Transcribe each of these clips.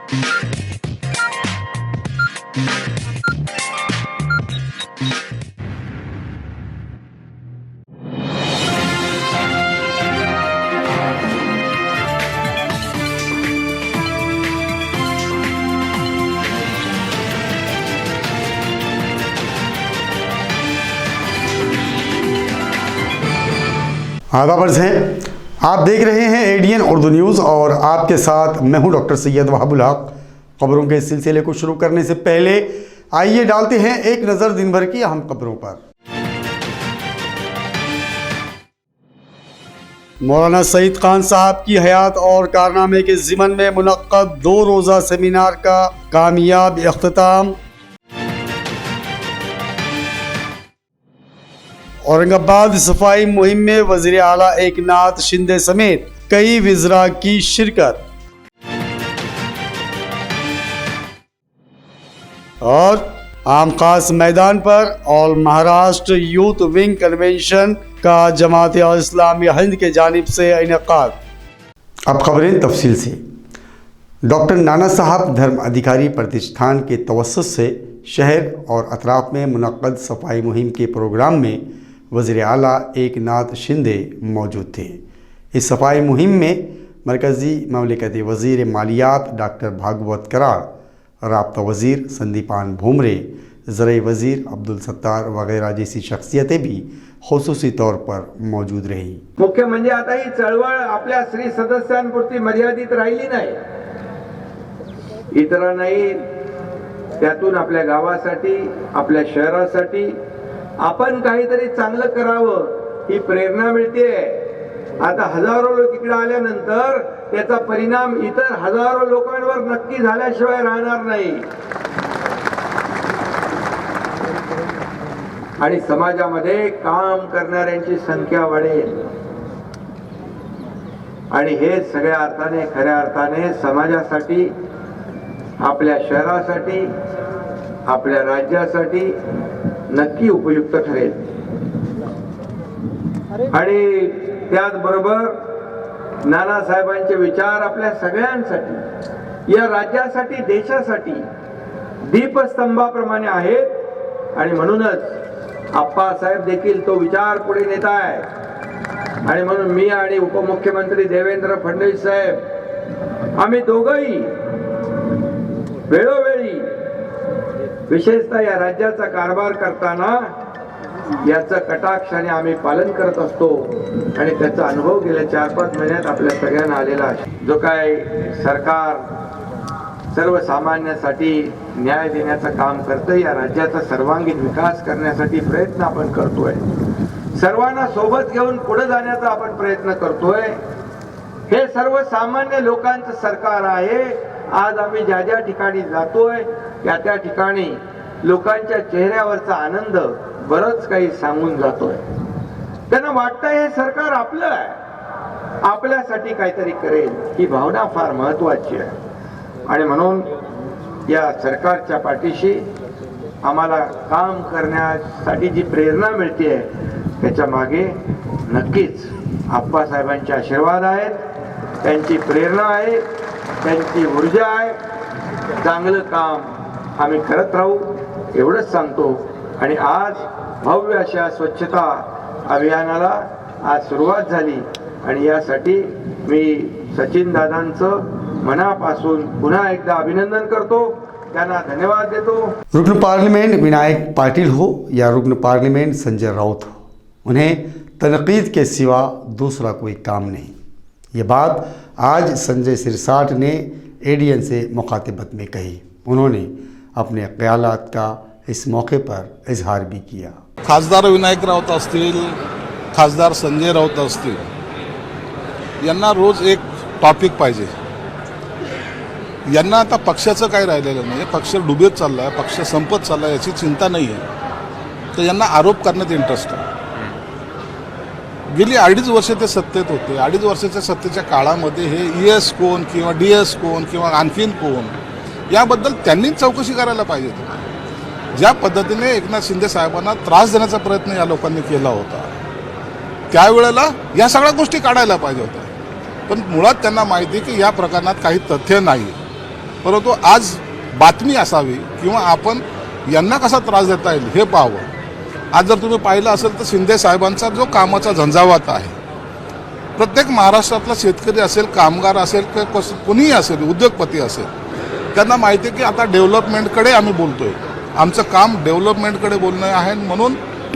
आदाब अर्ज़ हैं, आप देख रहे हैं एडीएन उर्दू न्यूज़ और आपके साथ मैं हूं डॉक्टर सैयद वहाबुल हक। खबरों के इस सिलसिले को शुरू करने से पहले आइए डालते हैं एक नज़र दिन भर की अहम खबरों पर। मौलाना सईद खान साहब की हयात और कारनामे के ज़िमन में मुनक्कद 2 रोज़ा सेमिनार का कामयाब इख्तिताम। औरंगाबाद सफाई मुहिम में वज़ीर आला एकनाथ शिंदे समेत कई वज़रा की शिरकत। और आम खास मैदान पर all Maharashtra youth wing convention का जमात इस्लामी हिंद के जानिब से इनेकाद। अब खबरें तफसील से। डॉक्टर नाना साहब धर्म अधिकारी प्रतिष्ठान के तवस्सुत से शहर और अतराफ में मुनक्कद सफाई मुहिम के प्रोग्राम में वज़ीर आला एकनाथ शिंदे मौजूद थे। इस सफाई मुहिम में मरकज़ी ममलिकती वज़ीर मालियात डॉक्टर भागवत करार, राब्ता वज़ीर संदीपान भूमरे, ज़राई वज़ीर अब्दुल सत्तार वगैरह जैसी शख्सियतें भी खुसूसी तौर पर मौजूद रही। मुख्य म्हणजे आता ही चळवळ आपल्या श्री सदस्यांपुरती मर्यादित राहिली नाही, इतरांनाही त्यातून आपल्या गावासाठी आपल्या शहरासाठी आपण काहीतरी चांगलं करावं ही प्रेरणा मिळते। आता हजारो लोक इकडे आल्यानंतर त्याचा परिणाम इतर हजारो लोकांवर नक्की झाल्याशिवाय राहणार नाही आणि समाजामध्ये काम करणाऱ्यांची संख्या वाढेल आणि हे सगळ्या अर्थाने खऱ्या अर्थाने समाजासाठी, आपल्या शहरासाठी, आपल्या राज्यासाठी नक्की उपयुक्त ठरेल। आणि त्याचबरोबर नानासाहेबांचे विचार आपल्या सगळ्यांसाठी, या राज्यासाठी, देशासाठी दीपस्तंभाप्रमाणे आहेत आणि म्हणूनच आप्पासाहेब देखील तो विचार पुढे नेत आहे। आणि म्हणून मी आणि उपमुख्यमंत्री देवेंद्र फडणवीस साहेब आम्ही दोघंही वेळोवेळी विशेषतः या राज्याचा कारभार करताना याचं कटाक्षाने आम्ही पालन करत असतो आणि त्याचा अनुभव गेल्या 4-5 महिन्यात आपल्या सगळ्यांना आलेला आहे। जो काय सरकार सर्वसामान्यांसाठी न्याय देण्याचं काम करतं, या राज्याचा सर्वांगीण विकास करण्यासाठी प्रयत्न आपण करतोय, सर्वांना सोबत घेऊन पुढे जाण्याचा आपण प्रयत्न करतोय। हे सर्वसामान्य लोकांचं सरकार आहे। आज आम्ही ज्या ज्या ठिकाणी जातोय त्या ठिकाणी लोकांच्या चेहऱ्यावरचा आनंद बरंच काही सांगून जातोय। त्यांना वाटतं हे सरकार आपलं आहे, आपल्यासाठी काहीतरी करेल, ही भावना फार महत्वाची आहे। आणि म्हणून या सरकारच्या पाठीशी आम्हाला काम करण्यासाठी जी प्रेरणा मिळते त्याच्या मागे नक्कीच आप्पासाहेबांचे आशीर्वाद आहेत, त्यांची प्रेरणा आहे, त्यांची ऊर्जा आहे। चांगलं काम आम्ही करत राहू एवढंच सांगतो। आणि आज भव्य अशा स्वच्छता अभियानाला आज सुरुवात झाली आणि यासाठी मी सचिन दादांचं मनापासून पुन्हा एकदा अभिनंदन करतो, त्यांना धन्यवाद देतो। रुकन पार्लियामेंट विनायक पाटिल हो या रुकन पार्लियामेंट संजय राउत हो, उन्हें तनकीद के सिवा दूसरा कोई काम नहीं। ये बात आज संजय सिरसाट ने एडीएन से मुखातिबत में कही। उन्होंने अपने ख्यालात का इस मौके पर इजहार भी किया। खासदार विनायक राऊत असतील, खासदार संजय राऊत असतील, यांना रोज एक टॉपिक पाहिजे। यांना आता पक्षाचं काही राहिलेलं नाही, पक्ष डुबत चालला आहे, पक्ष संपत चालला याची चिंता नाही आहे, तर यांना आरोप करण्यात इंटरेस्ट आहे। गेली 2.5 वर्ष ते सत्तेत होते। 2.5 वर्षाच्या सत्तेच्या काळामध्ये हे ES कोण किंवा DS कोण किंवा आणखीन कोण याबद्दल त्यांनी चौकशी करायला पाहिजे। ज्या पद्धतीने एकनाथ शिंदे साहेबांना त्रास देण्याचा प्रयत्न या लोकांनी केला होता, त्यावेळेला या सगळ्या गोष्टी काढायला पाहिजे होत्या, पण मुळात त्यांना माहिती की या प्रकरणात काही तथ्य नाही। परंतु आज बातमी असावी किंवा आपण यांना कसा त्रास देता येईल हे पाहावं। आज जर तुम्ही पाहिलं असेल तर शिंदे साहेबांचा जो कामाचा झंझावात आहे, प्रत्येक महाराष्ट्रातला शेतकरी असेल, कामगार असेल, कोणीही असेल, उद्योगपती असेल, त्यांना माहिती आहे की आता डेव्हलपमेंटकडे आम्ही बोलतोय, आमचं काम डेव्हलपमेंटकडे बोलणं आहे, म्हणून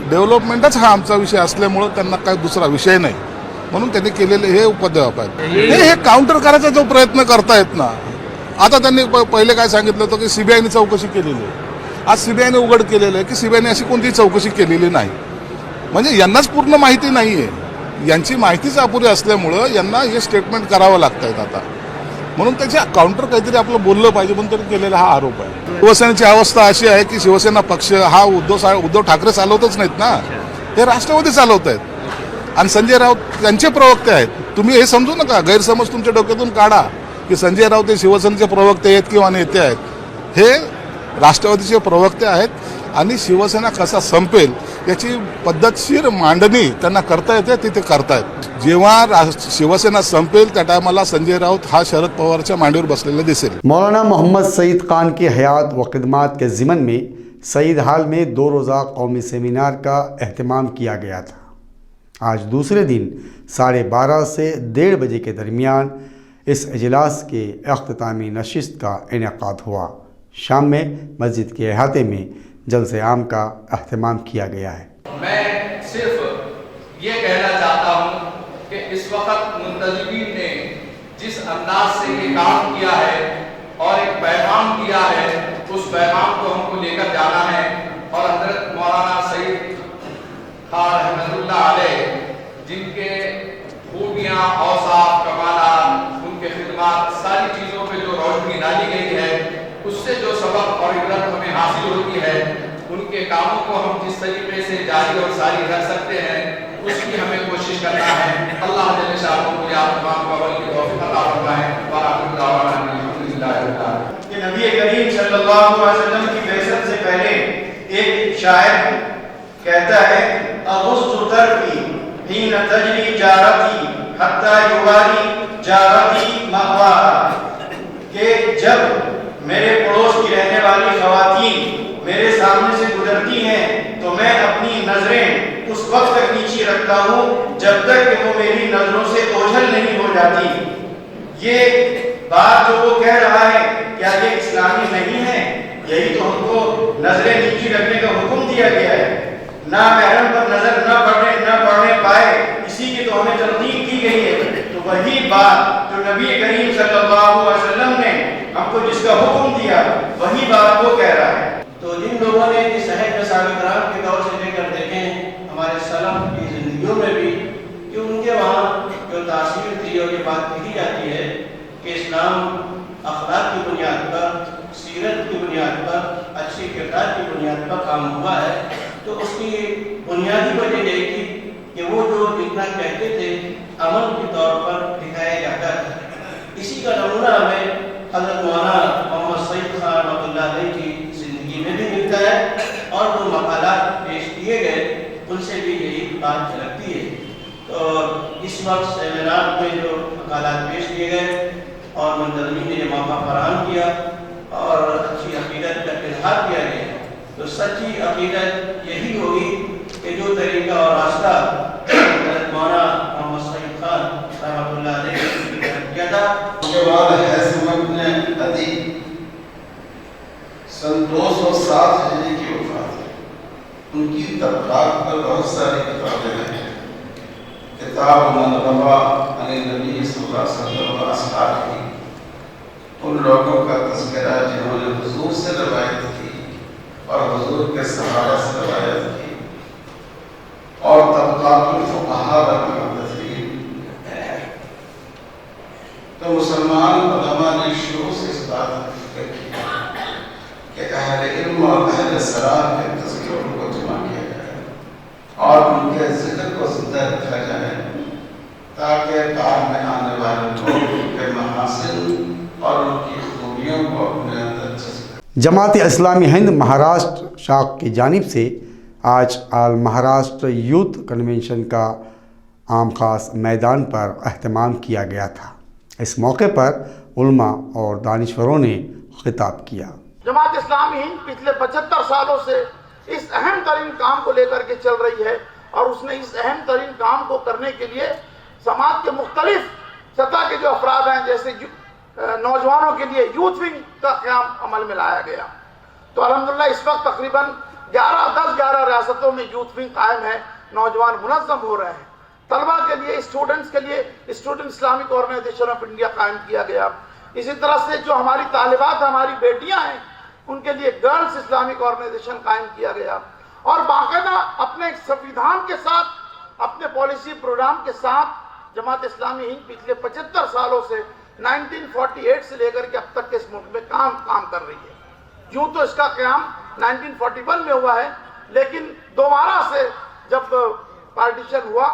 डेव्हलपमेंटच हा आमचा विषय असल्यामुळं त्यांना काही दुसरा विषय नाही, म्हणून त्यांनी केलेले हे उपद्रव आहेत। हे काउंटर करायचा जो प्रयत्न करतायत ना, आता त्यांनी पहिले काय सांगितलं होतं की सीबीआयने चौकशी केलेली आहे, आज सीबीआयने उघड केलेलं आहे की सीबीआयने अशी कोणतीही चौकशी केलेली नाही, म्हणजे यांनाच पूर्ण माहिती नाही आहे, यांची माहितीच अपुरी असल्यामुळं यांना हे स्टेटमेंट करावं लागत आहेत आता, म्हणून त्याच्या काउंटर काहीतरी आपलं बोललं पाहिजे म्हणून तरी केलेला हा आरोप आहे। शिवसेनेची अवस्था अशी आहे की शिवसेना पक्ष हा उद्धव ठाकरे चालवतच नाहीत ना, हे राष्ट्रवादी चालवत आहेत आणि संजय राऊत त्यांचे प्रवक्ते आहेत। तुम्ही हे समजू नका, गैरसमज तुमच्या डोक्यातून काढा की संजय राऊत हे शिवसेनेचे प्रवक्ते आहेत किंवा नेते आहेत, हे राष्ट्रवादीचे प्रवक्ते आहेत आणि शिवसेना कसा संपेल याची पद्धतशीर मांडणी त्यांना करता येते, ते करतायत। जेव्हा शिवसेना संपेल त्या टायमाला संजय राऊत हा शरद पवारच्या मांडीवर बसलेला दिसेल। मौलाना मोहम्मद सईद खान की हयात व खिदमात के ज़िमन में सईद हाल में 2 रोज़ा कौमी सेमिनार का अहतमाम किया गया था। आज दूसरे दिन 12:30 से 1:30 बजे के दरमियान इस इजलास के अख्तामी नशिस्त का इनेकाद हुआ। शाम में मस्जिद के अहाते में जलसे आम का अहतमाम किया गया है। मैं सिर्फ ये कहना चाहता हूँ कि इस वक्त मुंतज़िमीन ने जिस अंदाज से ये काम किया है और एक पैगाम दिया है, उस पैगाम को हमको लेकर जाना है और हज़रत मौलाना सईद खान रहमतुल्लाह अलैह जिनके खूबियाँ, औसाफ, कमालात, उनके खिदमात, सारी चीज़ों पे जो रोशनी डाली गई है, उससे जो सबक और इबरत हमें हासिल होती है, उनके कामों को हम जिस तरीके से जारी और सारी रख सकते हैं उसकी हमें कोशिश करना है। अल्लाह जल्ल शाअहू मुझे आप तमाम को अमल की तौफीक अता फरमाए। व आखिर दावाना अल्हम्दुलिल्लाह रब्बिल आलमीन। कि नबी करीम सल्लल्लाहु अलैहि वसल्लम की बैसत से पहले एक शायर कहता है, अगुस्तु तरफी हीन तजरी जारती हत्ता युवारी जारती महवा, कि जब मेरे पड़ोस की रहने वाली खवातीन मेरे सामने से गुजरती हैं तो मैं अपनी नजरें उस वक्त तक नीचे रखता हूँ जब तक कि वो मेरी नजरों से ओझल नहीं हो जाती। ये बात जो वो कह रहा है, क्या ये इस्लामी नहीं है? यही तो हमको नजरें नीचे रखने का हुक्म दिया गया है। ना महरम पर नजर न पड़ने पाए, इसी की तो हमें तरकीब की गई है। तो वही बात जो नबी करीम सल्लल्लाहु अलैहि वसल्लम ने हमको जिसका हुक्म दिया, वही बात वो कह रहा है। तो जिन लोगों ने इस सहज में साबिक़राम के दौर से लेकर देखें हमारे सलफ की जिंदगियों में भी कि उनके वहाँ जो तासीर थी और ये बात कही जाती है कि इस्लाम अखलाक की बुनियाद पर, सीरत की बुनियाद पर, अच्छी किरदार की बुनियाद पर काम हुआ है, तो उसकी बुनियादी वजह यही थी कि वो जो जितना कहते थे अमल के तौर पर दिखाया जाता था। इसी का नमूना हमें हज़रत मौलाना मोहम्मद सईद खान रहमतुल्लाह अलैह की जिंदगी में भी मिलता है और जो मकालात पेश किए गए उनसे भी यही बात झलकती है। तो इस वक्त सेमिनार में जो मकालात पेश किए गए और मुंतज़िमीन ने ये मौका फराहम किया और अच्छी अक़ीदत का इज़हार किया गया, तो सच्ची अक़ीदत यही होगी कि जो तरीका और रास्ता हज़रत मौलाना मोहम्मद सईद खान रहमतुल्लाह अलैह ने किया था। उसके बाद हैसमत ने अदीब सन 207 हिजरी की वफ़ात है। उनकी तबक़ात पर बहुत सारी किताबें हैं। किताब मन रवा अन नबी सल्लल्लाहु अलैहि वसल्लम असहाब की, उन लोगों का तज़किरा जिन्होंने हुजूर से रवायत की और हुजूर के सहाबा से रवायत की, और तबक़ातुल फुक़हा व मुहद्दिसीन। तो मुसलमान उलमा ने शुरू से इस बात का फिक्र किया कि अहले इल्म और अहले सलाह के तज़किरों को जमा किया जाए और उनके जिक्र को जिंदा रखा जाए, ताकि काम में आने वाले लोग उनके महासिन और उनकी खूबियों को अपने अंदर जज्ब। जमात इस्लामी हिंद महाराष्ट्र शाख की जानिब से आज आल महाराष्ट्र यूथ कन्वेंशन का आम खास मैदान पर अहतमाम किया गया था। इस मौके पर उलमा और दानिश्वरों ने खिताब किया। जमात इस्लामी हिंद पिछले 75 सालों से इस अहम तरीन काम को लेकर के चल रही है और उसने इस अहम तरीन काम को करने के लिए समाज के मुख्तलिफ सतह के जो अफराद हैं, जैसे नौजवानों के लिए यूथ विंग का क़याम अमल में लाया गया। तो अल्हम्दुलिल्लाह इस वक्त तकरीबन 11 रियासतों में यूथ विंग कायम है, नौजवान मुनज़्ज़म हो रहे हैं। तलबा के लिए, स्टूडेंट्स के लिए student Islamic organisation of India कायम किया गया। इसी तरह से जो हमारी तालिबात, हमारी बेटियां हैं, उनके लिए गर्ल्स इस्लामिक ऑर्गेनाइजेशन कायम किया गया और बाकायदा अपने संविधान के साथ, अपने पॉलिसी प्रोग्राम के साथ जमात इस्लामी हिंद पिछले 75 सालों से 1948 से लेकर के अब तक के इस मुल्क में काम कर रही है। यूं तो इसका क़याम 1941 में हुआ है, लेकिन दोबारा से जब पार्टीशन हुआ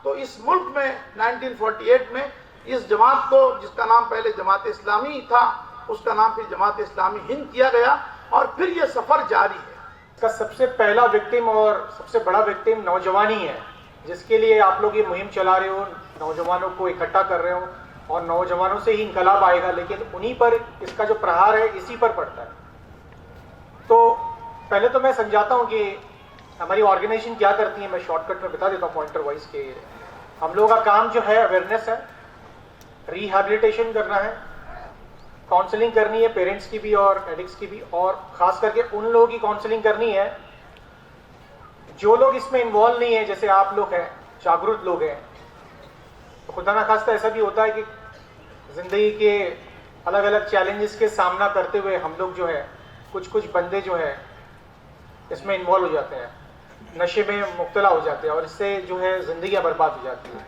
तो इस मुल्क में 1948 में इस जमात को, जिसका नाम पहले जमात इस्लामी था, उसका नाम फिर जमात इस्लामी हिंद किया गया और फिर ये सफ़र जारी है। इसका सबसे पहला विक्टिम और सबसे बड़ा विक्टिम नौजवान ही है, जिसके लिए आप लोग ये मुहिम चला रहे हो, नौजवानों को इकट्ठा कर रहे हो और नौजवानों से ही इनकलाब आएगा, लेकिन उन्हीं पर इसका जो प्रहार है इसी पर पड़ता है। तो पहले तो मैं समझाता हूँ कि हमारी ऑर्गेनाइजेशन क्या करती है। मैं शॉर्टकट में बता देता हूँ पॉइंटर वाइज के हम लोगों का काम जो है अवेयरनेस है, रिहैबिलिटेशन करना है, काउंसलिंग करनी है पेरेंट्स की भी और एडिक्ट्स की भी, और ख़ास करके उन लोगों की काउंसलिंग करनी है जो लोग इसमें इन्वॉल्व नहीं है, जैसे आप लोग हैं, जागरूक लोग हैं। तो खुदा ना खास्ता ऐसा भी होता है कि ज़िंदगी के अलग अलग चैलेंजेस के सामना करते हुए हम लोग जो है कुछ बंदे जो है इसमें इन्वॉल्व हो जाते हैं, नशे में मुब्तला हो जाते हैं और इससे जो है ज़िंदगियाँ बर्बाद हो जाती हैं।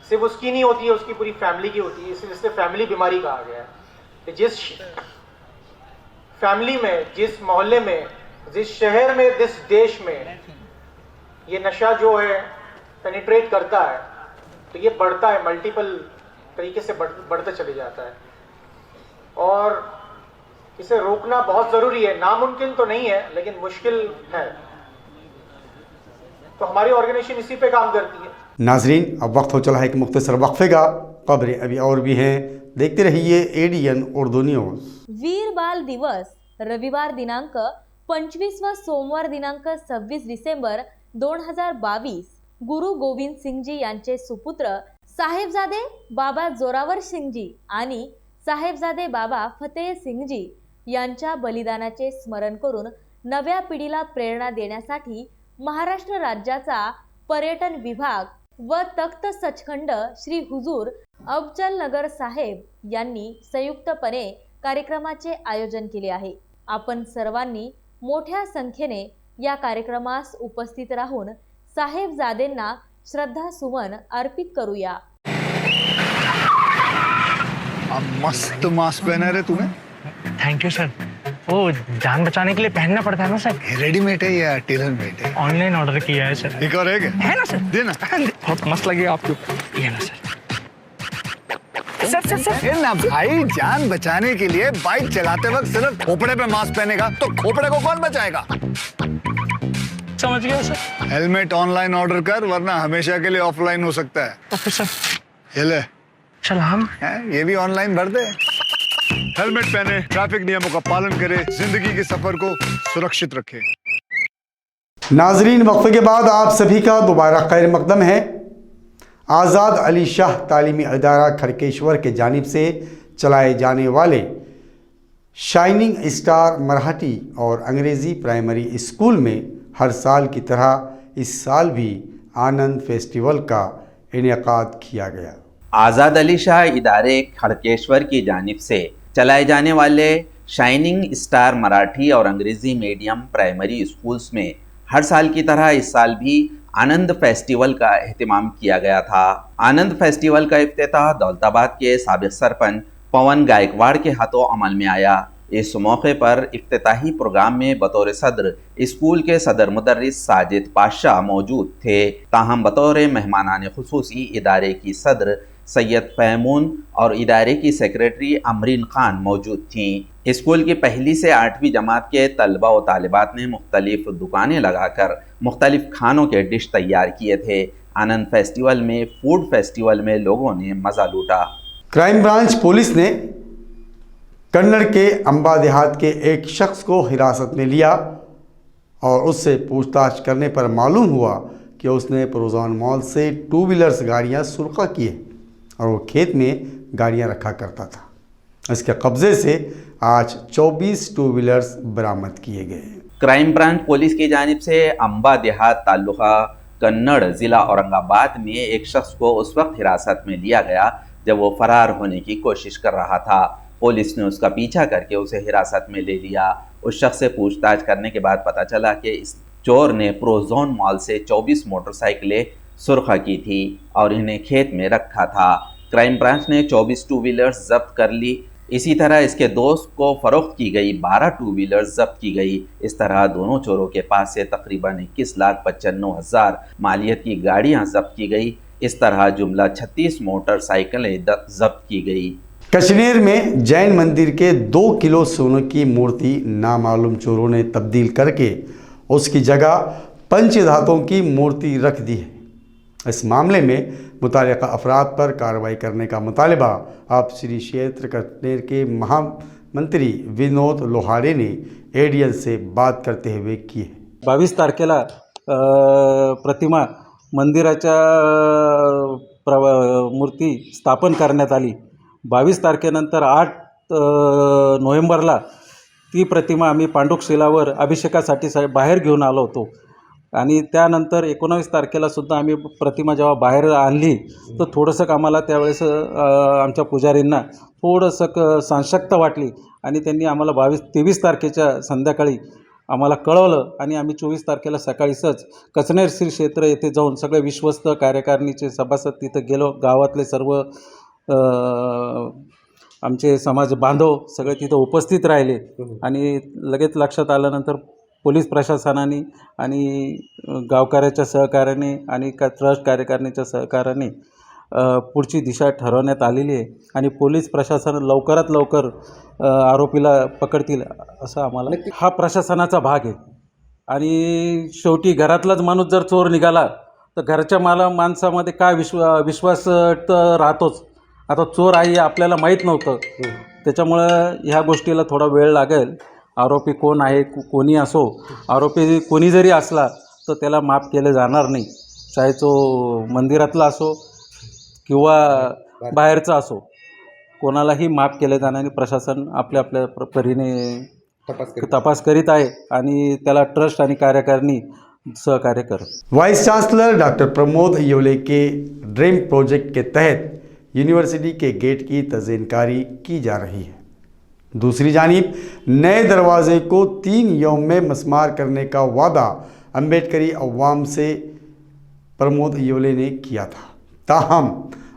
सिर्फ उसकी नहीं होती है, उसकी पूरी फैमिली की होती है। इसलिए इसे फैमिली बीमारी कहा गया है कि जिस फैमिली में, जिस मोहल्ले में, जिस शहर में, जिस देश में ये नशा जो है पेनिट्रेट करता है तो ये बढ़ता है, मल्टीपल तरीके से बढ़ते चले जाता है और इसे रोकना बहुत ज़रूरी है। नामुमकिन तो नहीं है लेकिन मुश्किल है। तो हमारी ऑर्गेनाइजेशन इसी पे काम करती है। नाजरीन, अब वक्त हो चला है कि मुख्तसर वक्फे का। खबरें अभी और भी हैं, देखते रहिए ADN उर्दू न्यूज़। वीर बाल दिवस रविवार दिनांक 25 व सोमवार दिनांक 26 डिसेंबर 2022 गुरु गोविंद सिंगजी यांचे सुपुत्र साहेबजादे बाबा जोरावर सिंगजी आणि साहेबजादे बाबा फतेह सिंगजी यांच्या बलिदानाचे स्मरण करून नव्या पिढीला प्रेरणा देण्यासाठी महाराष्ट्र राज्याचा पर्यटन विभाग व तख्त सचखंड श्री हुजूर अफजल नगर साहेब यांनी संयुक्तपणे कार्यक्रमाचे आयोजन केले आहे। आपण सर्वांनी मोठ्या संख्येने या कार्यक्रमास उपस्थित राहून साहेबजादेंना श्रद्धा सुमन अर्पित करूया। मस्त मास्क पहना रे तूने। Thank you sir. वो जान बचाने के लिए पहनना पड़ता है ना सर। रेडीमेड है या टेलर मेड है? ऑनलाइन ऑर्डर किया है सर। एक और है ना सर? देना। बहुत मस्त लगेगा आपको। ये ना सर। सर ना भाई, जान बचाने के लिए बाइक चलाते वक्त सिर्फ खोपड़े पे मास्क पहनेगा तो खोपड़े को कौन बचाएगा? समझ गया सर। हेलमेट ऑनलाइन ऑर्डर कर, वरना हमेशा के लिए ऑफलाइन हो सकता है। Okay sir. ये ले। चल हम ये भी ऑनलाइन भर दे। हेलमेट पहने, ट्रैफिक नियमों का पालन करे, जिंदगी के सफर को सुरक्षित रखे। नाजरीन, वक्फे के बाद आप सभी का दोबारा खैर मकदम है। आज़ाद अली शाह तालीमी इदारा खड़केश्वर के जानिब से चलाए जाने वाले शाइनिंग स्टार मराठी और अंग्रेज़ी प्राइमरी स्कूल में हर साल की तरह इस साल भी आनंद फेस्टिवल का इनेकाद किया गया। आज़ाद अली शाह इदारे खड़केश्वर की जानिब से चलाए जाने वाले शाइनिंग स्टार मराठी और अंग्रेज़ी मीडियम प्राइमरी स्कूल्स में हर साल की तरह इस साल भी आनंद फेस्टिवल का एहतमाम किया गया था। आनंद फेस्टिवल का इफ्तिताह दौलताबाद के साबिक़ सरपंच पवन गायकवाड़ के हाथों अमल में आया। इस मौके पर इफ्तिताही प्रोग्राम में बतौर सदर स्कूल के सदर मुदर्रिस साजिद पाशाह मौजूद थे, ताहम बतौर मेहमानान खुसूसी इदारे की सदर सैयद पैमून और इदारे की सेक्रेटरी अमरीन खान मौजूद थीं। स्कूल की पहली से 8वीं जमात के तलबा व तालिबात ने मुख्तलिफ दुकानें लगाकर मुख्तलिफ खानों के डिश तैयार किए थे। आनंद फेस्टिवल में फूड फेस्टिवल में लोगों ने मज़ा लूटा। क्राइम ब्रांच पुलिस ने कन्नड़ के अंबा देहात के एक शख्स को हिरासत में लिया और उससे पूछताछ करने पर मालूम हुआ कि उसने प्रोजॉन मॉल से 2 व्हीलर्स गाड़ियां सुरखा की है और वो खेत में गाड़ियां रखा करता था। इसके कब्जे से आज 24 2 व्हीलर्स बरामद किए गए। क्राइम ब्रांच पुलिस की जानिब से अंबा देहात तालुका कन्नड़ जिला औरंगाबाद में एक शख्स को उस वक्त हिरासत में लिया गया जब वो फरार होने की कोशिश कर रहा था। पुलिस ने उसका पीछा करके उसे हिरासत में ले लिया। उस शख्स से पूछताछ करने के बाद पता चला कि इस चोर ने प्रोजोन मॉल से 24 मोटरसाइकिलें सुरखा की थी और इन्हें खेत में रखा था। क्राइम ब्रांच ने 24 2 व्हीलर्स जब्त कर ली। इसी तरह इसके दोस्त को फरोख्त की गई 12 2 व्हीलर्स जब्त की गई। इस तरह दोनों चोरों के पास से तकरीबन 21,95,000 मालियत की गाड़ियां जब्त की गई। इस तरह जुमला 36 मोटरसाइकिलें जब्त की गई। कश्मीर में जैन मंदिर के 2 किलो सोने की मूर्ति नामालूम चोरों ने तब्दील करके उसकी जगह पंचधातुओं की मूर्ति रख दी है। इस मामले में मुतल्लिका अफराद पर कार्रवाई करने का मुतालबा अब श्री क्षेत्र कश्मीर के महामंत्री विनोद लोहारे ने एडीएन से बात करते हुए की है। 22 तारखेला प्रतिमा मंदिराच्या मूर्ती स्थापन करण्यात आली। 22 तारखेनंतर 8 नोव्हेंबरला ती प्रतिमा आम्ही पांडुकशिलावर अभिषेकासाठी बाहेर घेऊन आलो होतो आणि त्यानंतर 19 तारखेला सुद्धा आम्ही प्रतिमा जेव्हा बाहेर आणली तर थोडंसं आम्हाला त्यावेळेस आमच्या पुजारींना थोडंसं संशक्ता वाटली आणि त्यांनी आम्हाला 23 तारखेच्या संध्याकाळी आम्हाला कळवलं आणि आम्ही 24 तारखेला सकाळीच कचनेर श्री क्षेत्र येथे जाऊन सगळे विश्वस्त कार्यकारिणीचे सभासद तिथं गेलो। गावातले सर्व आमचे समाज बांधव सगळे तिथं उपस्थित राहिले आणि लगेच लक्षात आल्यानंतर पोलीस प्रशासनाने आणि गावकऱ्याच्या सहकार्याने आणि ट्रस्ट कार्यकारिणीच्या सहकार्याने पुढची दिशा ठरवण्यात आलेली आहे आणि पोलीस प्रशासन लवकरात लवकर आरोपीला पकडतील असं आम्हाला हा प्रशासनाचा भाग आहे। आणि शेवटी घरातलाच माणूस जर चोर निघाला तर घरच्या माणसामध्ये काय विश्वास तर राहतोच। आता चोर आहे आपल्याला माहीत नव्हतं, त्याच्यामुळं ह्या गोष्टीला थोडा वेळ लागेल। आरोपी कोण आहे कोणी असो, आरोपी कोणी जरी असला तर त्याला माफ केलं जाणार नाही, चाहे तो मंदिरातला असो किंवा बाहेरचा असो, कोणालाही माफ केले जाणार नाही। प्रशासन आपल्या आपल्या परीने तपास करीत आहे आणि त्याला ट्रस्ट आणि कार्यकारिणी सहकार्य करत। Vice chancellor doctor Pramod Yewale के ड्रीम प्रोजेक्ट के तहत यूनिवर्सिटी के गेट की तज़ीनकारी की जा रही है। दूसरी जानिब नए दरवाजे को 3 यौम में मस्मार करने का वादा अम्बेडकरी अवाम से प्रमोद येवले ने किया था। ताहम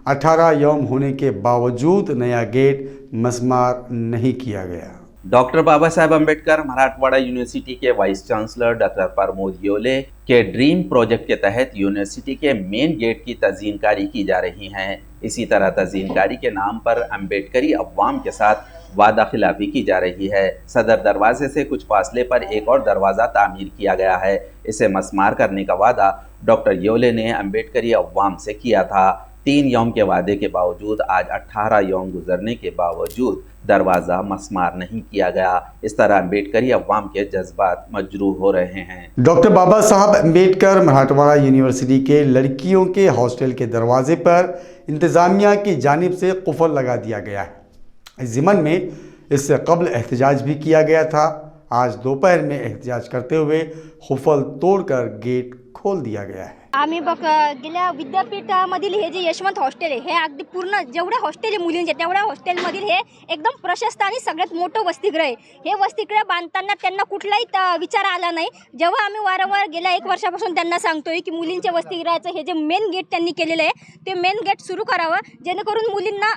18 यौम होने के बावजूद नया गेट मस्मार नहीं किया गया। डॉक्टर बाबा साहेब अम्बेडकर मराठवाड़ा यूनिवर्सिटी के vice chancellor doctor Pramod Yewale के ड्रीम प्रोजेक्ट के तहत यूनिवर्सिटी के मेन गेट की तज़ीनकारी की जा रही है। इसी तरह तज़ीनकारी के नाम पर अम्बेडकरी अवाम के साथ वादा खिलाफी की जा रही है। सदर दरवाजे से कुछ फासले पर एक और दरवाज़ा तामीर किया गया है। इसे मस्मार करने का वादा डॉक्टर येवले ने अम्बेडकरी अवाम से किया था। 3 यौम के वादे के बावजूद आज 18 यौम गुजरने के बावजूद दरवाज़ा मस्मार नहीं किया गया। इस तरह अम्बेडकरी अवाम के जज्बात मजरूह हो रहे हैं। डॉक्टर बाबा साहब अम्बेडकर मराठवाड़ा यूनिवर्सिटी के लड़कियों के हॉस्टल के दरवाजे पर इंतज़ामिया की जानिब से कुफल लगा दिया गया है। इस ज़िमन में इससे कबल एहतजाज भी किया गया था। आज दोपहर में एहतजाज करते हुए कुफल तोड़कर गेट खोल दिया गया है। आम्ही बघ गेल्या विद्यापीठामधील हे जे यशवंत हॉस्टेल आहे हे अगदी पूर्ण जेवढे हॉस्टेल आहे मुलींचे तेवढ्या हॉस्टेलमधील हे एकदम प्रशस्त आणि सगळ्यात मोठं वसतिगृह आहे। हे वसतिगृह बांधताना त्यांना कुठलाही विचार आला नाही। जेव्हा आम्ही वारंवार गेल्या 1 वर्षापासून त्यांना सांगतोय की मुलींच्या वसतिगृहाचं हे जे मेन गेट त्यांनी केलेलं आहे ते मेन गेट सुरू करावं जेणेकरून मुलींना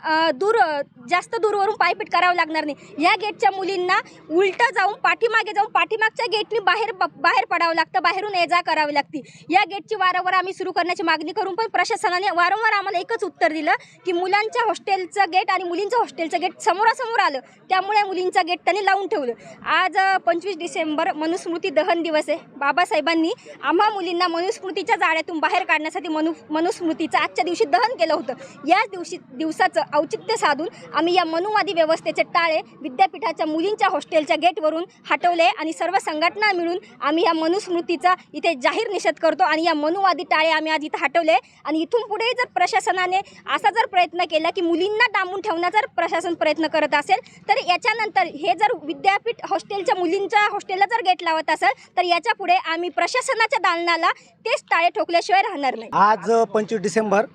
जास्त दूरवरून पायपीट करावं लागणार नाही। या गेटच्या मुलींना उलटं जाऊन पाठीमागे जाऊन पाठीमागच्या गेटनी बाहेर पडावं लागतं, बाहेरून ये जा करावी लागते। या गेटची वारंवार स्तरावर आम्ही सुरू करण्याची मागणी करून पण प्रशासनाने वारंवार आम्हाला एकच उत्तर दिलं की मुलांच्या हॉस्टेलचं गेट आणि मुलींचं हॉस्टेलचं गेट समोरासमोर आलं, त्यामुळे मुलींचा गेट त्यांनी लावून ठेवलं. आज 25 डिसेंबर मनुस्मृती दहन दिवस आहे. बाबासाहेबांनी आम्हा मुलींना मनुस्मृतीच्या जाळ्यातून बाहेर काढण्यासाठी मनुस्मृतीचं आजच्या दिवशी दहन केलं होतं. याच दिवसाचं औचित्य साधून आम्ही या मनुवादी व्यवस्थेचे टाळे विद्यापीठाच्या मुलींच्या हॉस्टेलच्या गेटवरून हटवले आणि सर्व संघटना मिळून आम्ही या मनुस्मृतीचा इथे जाहीर निषेध करतो आणि या मनुवादी टाळे आम्ही आज इथं हटवले. आणि इथून पुढे जर प्रशासनाने असा जर प्रयत्न केला की मुलींना डांबून ठेवण्याचा जर प्रशासन प्रयत्न करत असेल तर याच्यानंतर हे जर विद्यापीठ हॉस्टेलच्या मुलींच्या हॉस्टेलला जर गेट लावत असेल तर याच्या पुढे आम्ही प्रशासनाच्या दालनाला तेच टाळे ठोकल्याशिवाय राहणार नाही. आज 25 डिसेंबर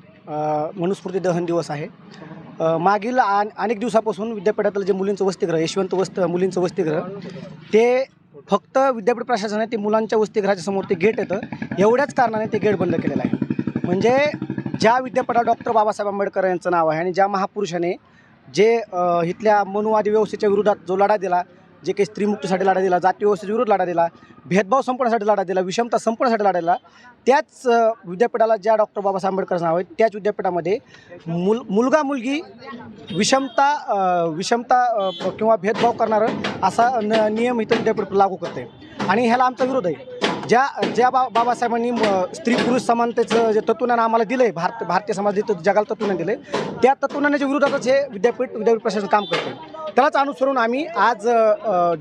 मनुस्मृती दहन दिवस आहे. मागील अनेक दिवसापासून विद्यापीठातील जे मुलींचं वसतिगृह यशवंत मुलींचं वसतिगृह ते फक्त विद्यापीठ प्रशासनाने ते मुलांच्या वसतिगृहाच्या समोर ते गेट येतं, एवढ्याच कारणाने ते गेट बंद केलेलं आहे. म्हणजे ज्या विद्यापीठात डॉक्टर बाबासाहेब आंबेडकर यांचं नाव आहे आणि ज्या महापुरुषाने जे इथल्या मनुवादी व्यवस्थेच्या विरोधात जो लढा दिला, जे काही स्त्रीमुक्तीसाठी लढा दिला, जाती व्यवस्थेच्या विरोधात लढा दिला, भेदभाव संपवण्यासाठी लढा दिला, विषमता संपवण्यासाठी लढा दिला, त्याच विद्यापीठाला ज्या डॉक्टर बाबासाहेब आंबेडकरचं नाव आहे त्याच विद्यापीठामध्ये मुलगा मुलगी विषमता किंवा भेदभाव करणारं असा नियम इथं विद्यापीठ लागू करते आणि ह्याला आमचा विरोध आहे. ज्या बाबासाहेबांनी स्त्री पुरुष समानतेचं जे तत्वज्ञान आम्हाला दिलं आहे, भारतीय समाज जे जगाला तत्वज्ञान दिलं आहे, त्या तत्वज्ञानाच्या विरोधातच हे विद्यापीठ प्रशासन काम करते. त्यालाच अनुसरून आम्ही आज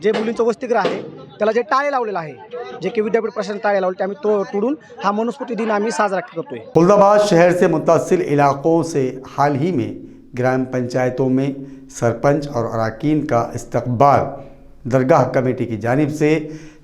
जे मुलींचं वसतिगृह आहे त्याला जे टाळे लावलेलं आहे, जे की विद्यापीठ प्रशासन टाळे लावले ते आम्ही तोडून हा मनुस्मृती दिन आम्ही साजरा करतोय. खुलदाबाद शहर से मुत्तसिल इलाकों से हाल ही में ग्राम पंचायतों में सरपंच और अरकान का इस्तकबाल दरगाह कमेटी की जानिब से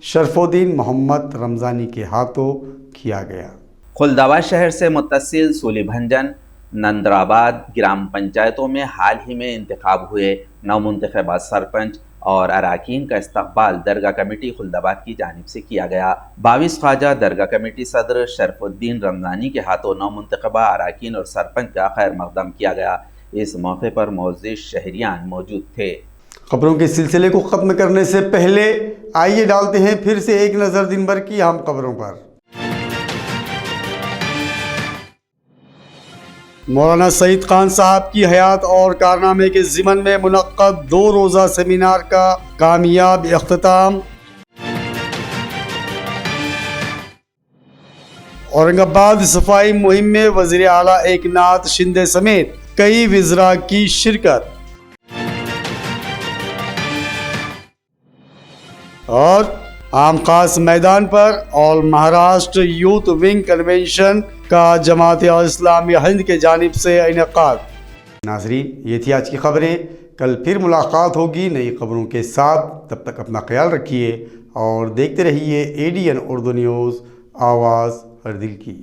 शरफुद्दीन मोहम्मद रमज़ानी के हाथों किया गया. खुलदाबाद शहर से मुत्तसिल सूलीभंजन नंदराबाद ग्राम पंचायतों में हाल ही में इंतखाब हुए नवमुंतखबा सरपंच और अरकान का इस्तकबाल दरगाह कमेटी खुलदाबाद की जानिब से किया गया. 22 ख्वाजा दरगाह कमेटी सदर शरफुद्दीन रमज़ानी के हाथों नवमुंतखबा अरकान और सरपंच का खैर मकदम किया गया. इस मौके पर मौजूद शहरियान मौजूद थे. खबरों के सिलसिले को ख़त्म करने से पहले आइए डालते हैं फिर से एक नज़र दिन भर की अहम खबरों पर. मौलाना सईद खान साहब की हयात और कारनामे के ज़िमन में मुनक्कद 2 रोज़ा सेमिनार का कामयाब इख्तिताम. औरंगाबाद सफाई मुहिम में वज़ीर आला एकनाथ शिंदे समेत कई वज़रा की शिरकत. और आम खास मैदान पर all Maharashtra youth wing convention का जमात इस्लामी हिंद के जानिब से इनेकाद. नाजरीन, ये थी आज की खबरें. कल फिर मुलाकात होगी नई खबरों के साथ. तब तक अपना ख्याल रखिए और देखते रहिए ADN उर्दू न्यूज़, आवाज़ हर दिल की.